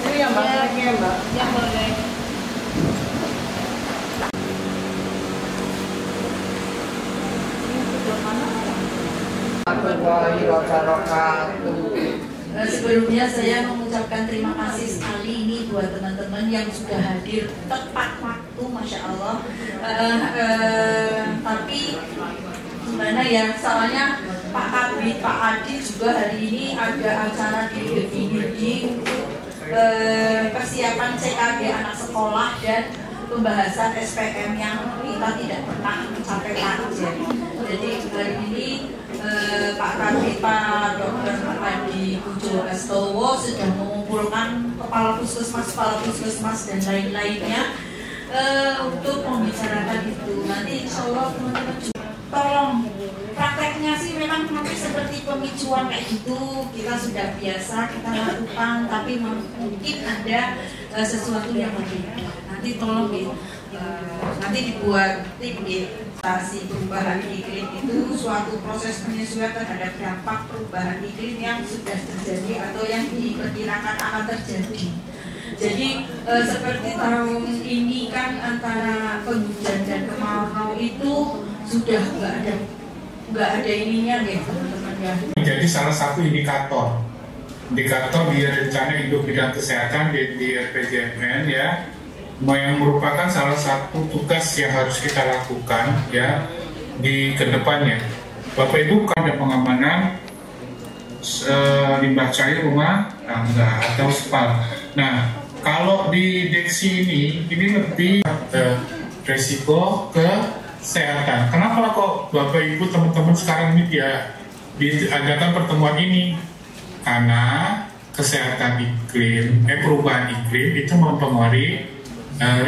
Ini yang Mbak, ya Mbak. Yang boleh. Sebelumnya saya mengucapkan terima kasih sekali ini buat teman-teman yang sudah hadir tepat waktu, Masya Allah. Tapi gimana ya, soalnya Pak Kabit, Pak Adi juga hari ini ada acara di building untuk persiapan CKD anak sekolah dan pembahasan SPM yang kita tidak pernah mencapai target. Jadi hari ini Pak Kabit, Pak Dr. Adi Pujo Astowo sudah mengumpulkan kepala puskesmas dan lain-lainnya untuk membicarakan itu. Nanti insya Allah teman-teman tolong prakteknya sih memang nanti seperti pemicuan kayak gitu, kita sudah biasa kita lakukan, tapi mungkin ada sesuatu yang berbeda. Nanti tolong nanti dibuat tim stasi perubahan iklim itu suatu proses penyesuaian terhadap dampak perubahan iklim yang sudah terjadi atau yang diperkirakan akan terjadi. Jadi seperti tahun ini kan antara penghujan dan kemarau itu sudah nggak ada ininya ya teman-teman ya. Menjadi salah satu indikator di rencana induk bidang kesehatan di RPJMN ya, yang merupakan salah satu tugas yang harus kita lakukan ya di kedepannya. Bapak Ibu, ada pengamanan limbah cair rumah tangga atau SPAL. Nah, kalau di Deksi ini lebih resiko kesehatan. Kenapa kok Bapak Ibu teman-teman sekarang ini diadakan pertemuan ini? Karena kesehatan iklim, perubahan iklim itu mempengaruhi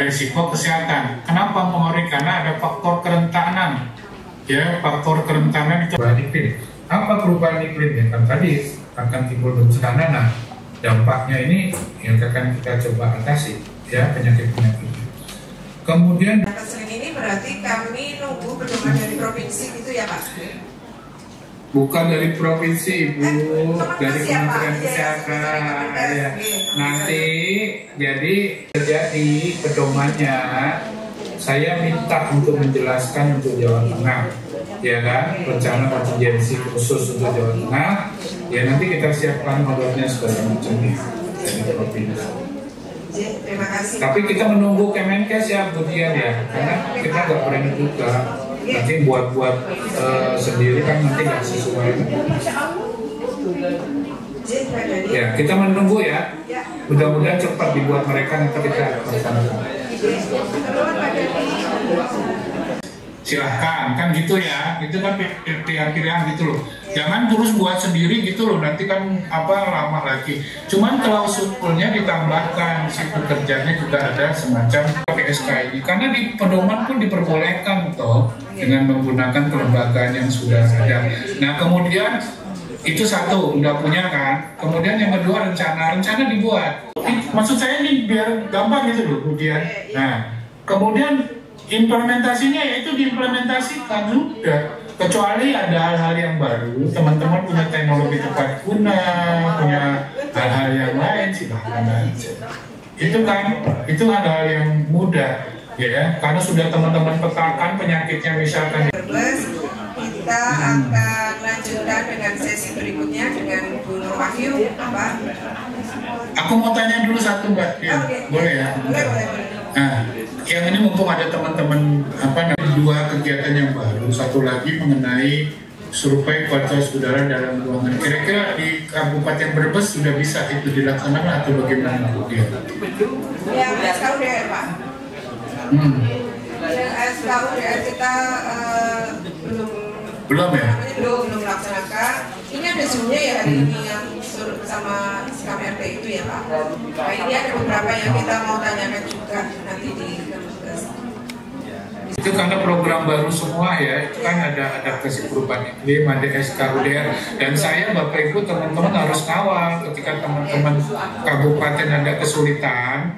resiko kesehatan. Kenapa mempengaruhi? Karena ada faktor kerentanan. Ya, faktor kerentanan itu perubahan iklim. Apa perubahan iklim? Ya kan tadi akan timbul bencana. Nah, dampaknya ini yang akan kita coba atasi, ya, penyakit-penyakitnya. Kemudian sering ini berarti kami nunggu pedoman dari provinsi gitu ya Pak? Bukan dari provinsi, Ibu, dari Kementerian Kesehatan. Ya. Nanti jadi terjadi pedomannya, saya minta untuk menjelaskan untuk Jawa Tengah, ya kan, rencana kontingensi khusus untuk Jawa Tengah. Ya nanti kita siapkan modalnya segala macamnya dari provinsi. Terima kasih. Tapi kita menunggu Kemenkes ya, Bu Dian ya, karena kita nggak berani juga. Nanti buat sendiri kan nanti nggak sesuai. Ya, kita menunggu ya. Mudah-mudahan cepat dibuat mereka, nanti kita laksanakan. Silahkan, kan gitu ya, itu kan pilihan-pilihan gitu loh. Jangan terus buat sendiri gitu loh, nanti kan lama lagi. Cuman klausulnya ditambahkan, si pekerjanya juga ada semacam PSK ini. Karena di pedoman pun diperbolehkan toh dengan menggunakan kelembagaan yang sudah ada. Nah kemudian itu satu, udah punya kan. Kemudian yang kedua rencana dibuat. Maksud saya ini biar gampang gitu loh kemudian. Nah kemudian implementasinya yaitu diimplementasikan sudah, kecuali ada hal-hal yang baru, teman-teman punya teknologi tepat guna, punya hal-hal yang lain silahkan aja. Itu hal-hal yang mudah ya, karena sudah teman-teman petakan penyakitnya misalkan. Kita akan lanjutkan dengan sesi berikutnya dengan Bu Nur Wahyu, Pak. Aku mau tanya dulu satu Mbak, ya, boleh ya? Boleh. Nah, yang ini mumpung ada teman-teman dua kegiatan yang baru, satu lagi mengenai survei kualitas udara dalam ruangan. Kira-kira di Kabupaten Brebes sudah bisa itu dilaksanakan atau bagaimana Bu Dian? Yang SKUDR Pak. Yang SKUDR kita belum melaksanakan. Ini ada zoomnya ya hari ini yang sama KMRT itu ya Pak. Nah ini ada beberapa yang kita mau tanyakan juga nanti di Kemenkes. Itu karena program baru semua ya, itu kan ada adaptasi perubahan iklim, ada SKUDR, dan saya Bapak Ibu teman-teman harus kawal ketika teman-teman kabupaten ada kesulitan.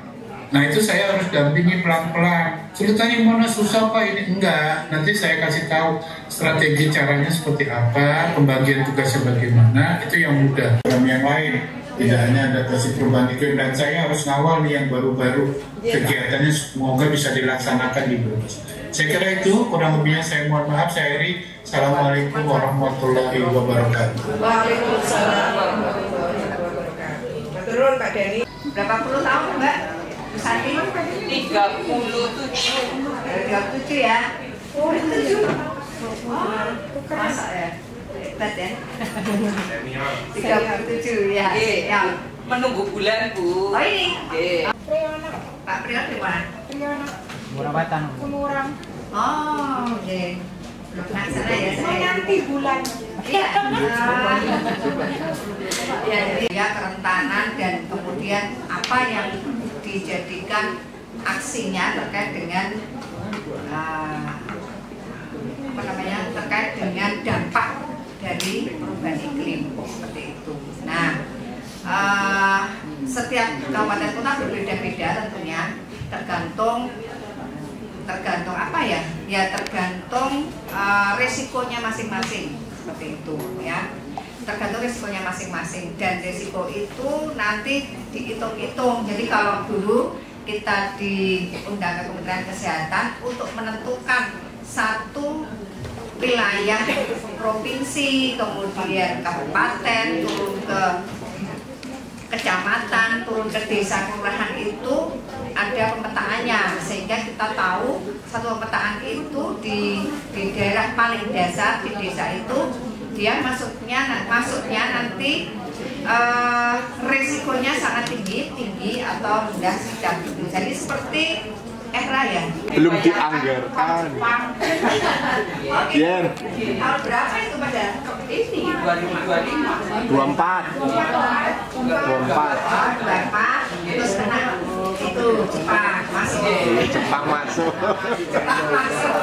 Nah itu saya harus dampingi pelan-pelan. Ceritanya mana susah Pak ini? Enggak, nanti saya kasih tahu strategi caranya seperti apa, pembagian tugasnya bagaimana, itu yang mudah. Yang lain Tidak hanya adaptasi perubahan iklim, dan saya harus ngawal nih yang baru-baru kegiatannya, semoga bisa dilaksanakan di Brebes. Saya kira itu, kurang lebihnya saya mohon maaf. Saya Eri. Assalamualaikum warahmatullahi wabarakatuh. Waalaikumsalam warahmatullahi wabarakatuh. Turun Pak Dani. Berapa puluh tahun Mbak? Santi? 37. 37 ya? Oh, 37. Masa ya? Hebat ya? 37 ya. Ya. Menunggu bulan, Bu. Oh ini? Pak Priyon di mana? Murawatan. Kemurang. Oh, oke. Belum pernah sana ya saya. Nanti bulan. Iya. Ya, jadi ya kerentanan dan kemudian apa yang dijadikan aksinya terkait dengan apa namanya, terkait dengan dampak dari perubahan iklim seperti itu. Nah, setiap kabupaten kota berbeda-beda tentunya, tergantung apa ya? Ya tergantung resikonya masing-masing seperti itu ya. Tergantung resikonya masing-masing, dan resiko itu nanti dihitung-hitung. Jadi kalau dulu kita diundang ke Kementerian Kesehatan untuk menentukan satu wilayah provinsi, kemudian kabupaten, turun ke kecamatan, turun ke desa kelurahan, itu ada pemetaannya, sehingga kita tahu satu pemetaan itu di daerah paling dasar di desa itu dia masuknya nanti risikonya sangat tinggi atau rendah sedang. Jadi seperti era ya. Belum dianggarkan. Biar. Tahun berapa itu pada ini? 2025. 24. 24. Terus kena itu Jepang masuk. Jepang masuk. Jepang masuk.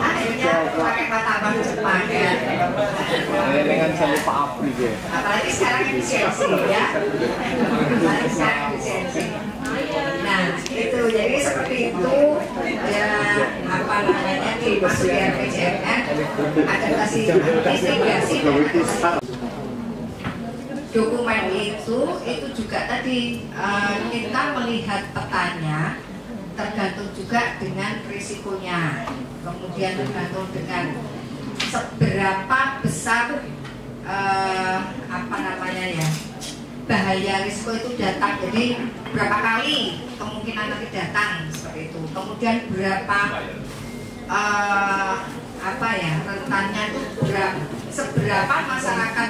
Akhirnya pakai martabak Jepang ya. Dengan sama Pak Apri ya. Apalagi sekarang efisiensi ya. Apalagi sekarang efisiensi. Nah itu jadi seperti itu ya, apa namanya, dimasuk di RPJMN adaptasi mitigasi dan dokumen itu juga tadi kita melihat petanya, tergantung juga dengan risikonya, kemudian tergantung dengan seberapa besar apa namanya ya, bahaya risiko itu datang. Jadi berapa kali kemungkinan nanti datang seperti itu, kemudian berapa apa ya, rentannya itu seberapa masyarakat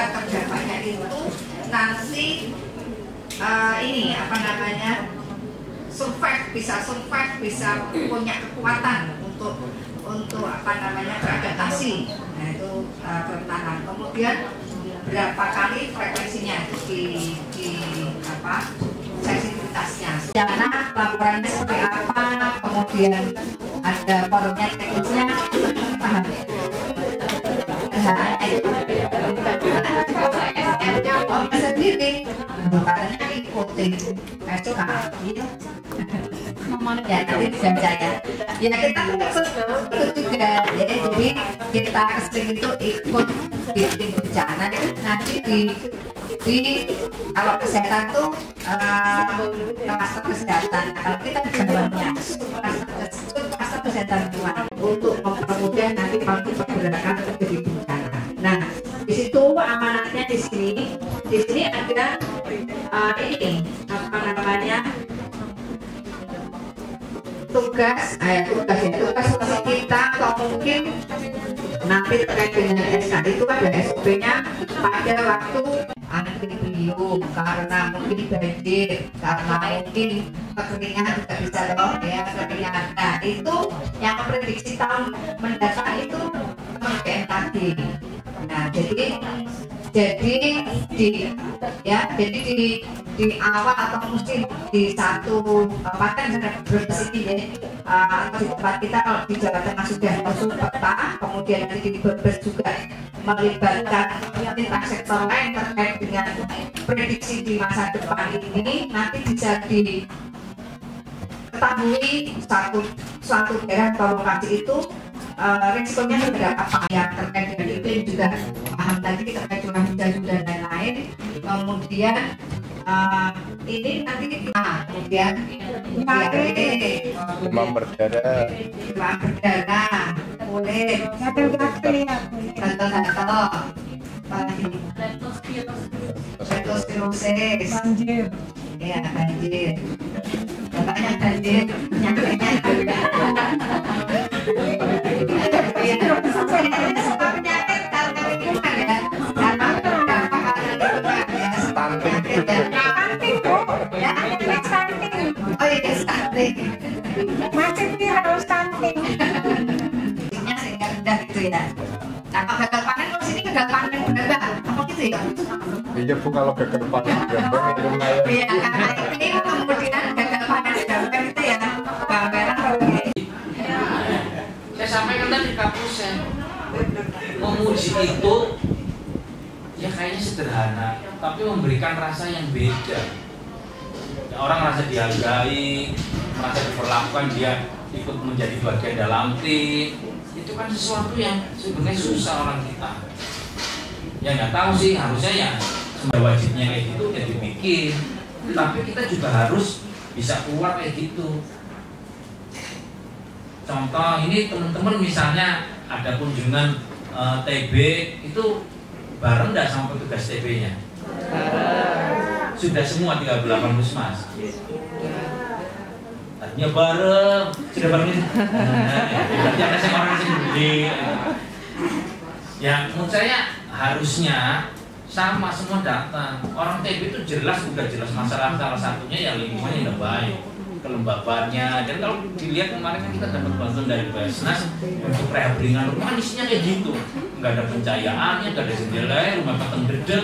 terdampaknya itu nanti ini apa namanya, bisa punya kekuatan untuk apa namanya, beradaptasi. Nah itu kerentanan. Kemudian berapa kali frekuensinya itu di apa, sensitivitasnya, karena laporannya seperti apa, kemudian ada forumnya, teknisnya paham ya. Orang sendiri makanya ikutin suka gitu. Ya nanti dibaca ya. Ya kita ikut juga ya, jadi kita sering itu ikut di bencana itu nanti di kalau kesehatan tuh kluster kesehatan. Kalau kita di bawahnya kluster kesehatan lingkungan untuk mempermudah nanti kalau pergerakan terjadi bencana. Nah di situ amanatnya di sini ada ini apa namanya, tugas kita, atau mungkin nanti terkait dengan SK itu ada SOP-nya pada waktu antibium, karena mungkin banjir, karena mungkin kekeringan juga bisa loh ya, kekeringan. Nah itu yang prediksi tahun mendatang itu BMKG. Nah jadi di awal atau mesti di satu kabupaten Brebes ini atau di tempat kita, kalau di Jawa Tengah sudah masuk peta, kemudian nanti di Brebes juga melibatkan lintas sektor lain terkait dengan prediksi di masa depan ini, nanti bisa diketahui suatu daerah atau lokasi itu risikonya seberapa, yang terkait dengan iklim juga paham tadi, terkait curah hujan dan lain-lain. kemudian ini nanti kemudian diare, demam berdarah, kulit, gatal-gatal, apalagi leptospirosis, banjir, ya banjir, katanya banjir, penyakitnya semua penyakit kalau lingkungan ya, karena berdampak pada lingkungan ya, stunting, oh iya stunting, masih viral stunting, nya sehingga rendah gitu ya. Nah kalau gagal panen, kalau sini gagal panen bener nggak? Apa gitu ya? iya Bu, kalau gagal panen gambang minum air. Iya, karena ini kemudian gagal panen gambang itu ya bawang merah Saya sampaikan tadi kapusnya memuji itu ya kayaknya sederhana, tapi memberikan rasa yang beda. Ya, orang merasa dihargai, merasa diperlakukan, dia ikut menjadi bagian dalam tim. Itu kan sesuatu yang sebenarnya susah orang kita. Ya nggak tahu sih, harusnya ya semua wajibnya kayak gitu ya dibikin. Tapi kita juga harus bisa keluar kayak gitu. Contoh ini teman-teman misalnya ada kunjungan TB itu bareng nggak sama petugas TB-nya? Sudah semua 38 puskesmas. Artinya bareng, sudah bareng ini. Berarti ada sama orang sendiri. Ya menurut saya harusnya sama semua datang. Orang TB itu jelas bukan jelas masalah, salah satunya ya lingkungannya tidak baik, kelembabannya. Dan kalau dilihat kemarin kan kita dapat bantuan dari Basnas untuk rehabilitasi rumah, isinya kayak gitu, nggak ada pencahayaannya, nggak ada jendela, rumah peteng gedek.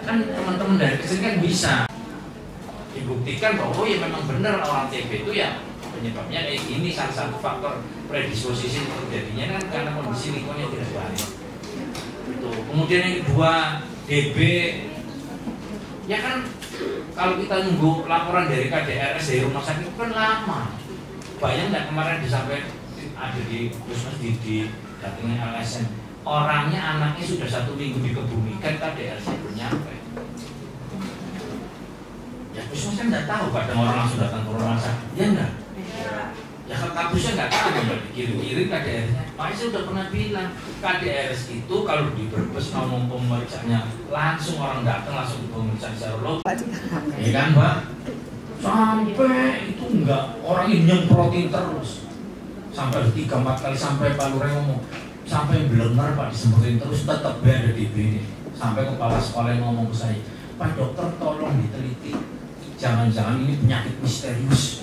Kan teman-teman dari kesini kan bisa dibuktikan bahwa ya memang benar orang TB itu ya penyebabnya kayak gini. Salah satu faktor predisposisi terjadinya kan karena kondisi lingkungannya tidak baik. Kemudian yang kedua DB, ya kan kalau kita nunggu laporan dari KDRS dari rumah sakit itu kan lama. Bayang nggak kemarin disampaikan ada di puskesmas di datangnya LSM, orangnya anaknya sudah 1 minggu dikebumikan, KDRS belum nyampe. Ya puskesmas kan nggak tahu, kadang orang langsung datang ke rumah sakit, ya enggak? Ya kampusnya nggak tahu, nggak dikirim-kirim KDRS-nya. Makanya saya udah pernah bilang, KDRS itu kalau di Brebes mau pemeriksaannya langsung orang datang langsung pemeriksaan serolog, ya kan Mbak? Sampai itu enggak, orang ini nyemprotin terus, sampai 3-4 kali, sampai Pak Lurah ngomong, sampai belengar Pak disemprotin terus, tetap ada DB ini. Sampai kepala sekolah yang ngomong ke saya, Pak dokter tolong diteliti, jangan-jangan ini penyakit misterius.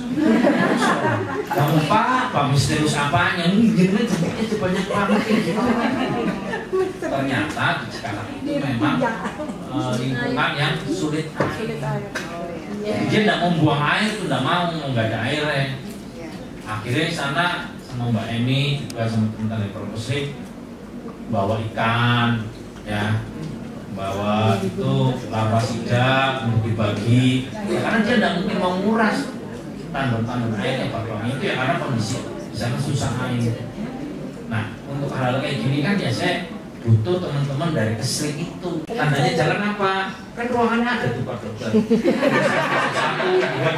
Kamu Pak misterius apanya? Mungkin jentiknya sebanyak banget gitu. Ternyata di Jakarta itu memang lingkungan yang sulit air. Dia tidak mau buang air, itu tidak mau, nggak ada airnya. Akhirnya sana sama Mbak Emi juga sama teman-teman dari Perpuslim bawa ikan, ya. Bawa itu lava sidak untuk dibagi ya, karena dia tidak mungkin mau nguras tandon-tandon air yang pakai itu ya, karena kondisi di sana susah air. Nah untuk hal kayak gini kan ya saya butuh teman-teman dari Keslik itu. Tandanya jalan apa? Kan ruangannya ada tuh Pak Dokter. 1, 2,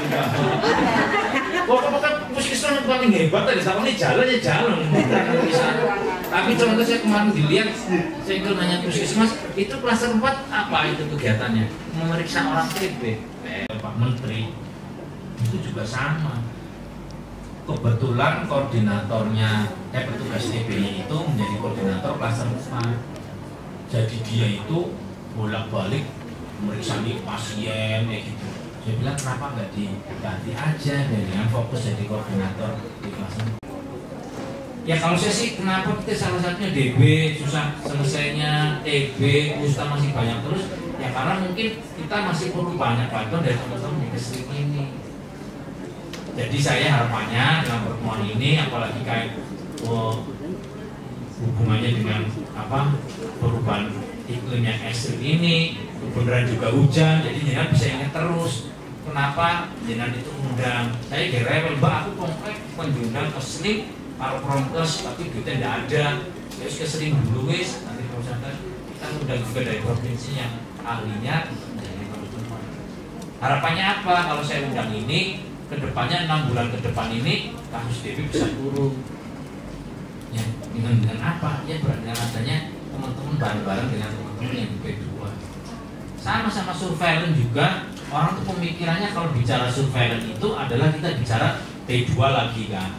3. Pokoknya puskesmas yang paling hebat tadi sama ini jalannya jalan. Tapi contoh saya kemarin dilihat, saya ikut nanya puskesmas, itu klaster 4 apa itu kegiatannya? Memeriksa orang TB. Pak Menteri itu juga sama. Kebetulan koordinatornya petugas TB-nya itu menjadi koordinator klaster 4. Jadi dia itu bolak-balik memeriksa nih pasien kayak gitu. Saya bilang kenapa nggak diganti aja dengan fokus jadi koordinator di klaster 4. Ya kalau saya sih kenapa kita salah satunya DB susah selesainya, TB Usta masih banyak terus ya karena mungkin kita masih perlu banyak bantuan dari teman-teman di Keslik ini. Jadi saya harapannya dalam pertemuan ini apalagi kayak hubungannya dengan perubahan iklim yang ekstrim ini, beneran juga hujan, jadi jangan bisa ingat terus kenapa jangan itu undang. Saya kira Mbak aku komplek pendidikan Keslik kalau promkes tapi duitnya tidak ada, terus kesering dulu wis nanti proses kita undang juga dari provinsi yang ahlinya. Harapannya apa kalau saya undang ini? Kedepannya 6 bulan ke depan ini kasus DP bisa turun. Ya, dengan apa? Ya dengan adanya teman-teman bareng-bareng dengan teman-teman yang di P2. Sama-sama surveillance juga, orang tuh pemikirannya kalau bicara surveillance itu adalah kita bicara P2 lagi kan.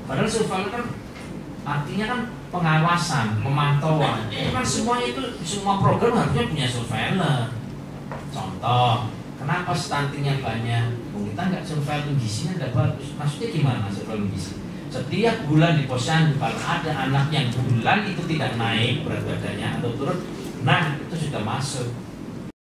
Padahal surveillance kan artinya kan pengawasan, pemantauan. Itu kan semuanya itu, semua program harusnya punya surveillance. Contoh, kenapa stuntingnya banyak? Kita nggak surveillance gizinya nggak bagus. Maksudnya gimana surveillance gizi? Setiap bulan di posyandu kalau ada anak yang bulan itu tidak naik berat badannya atau turun, nah itu sudah masuk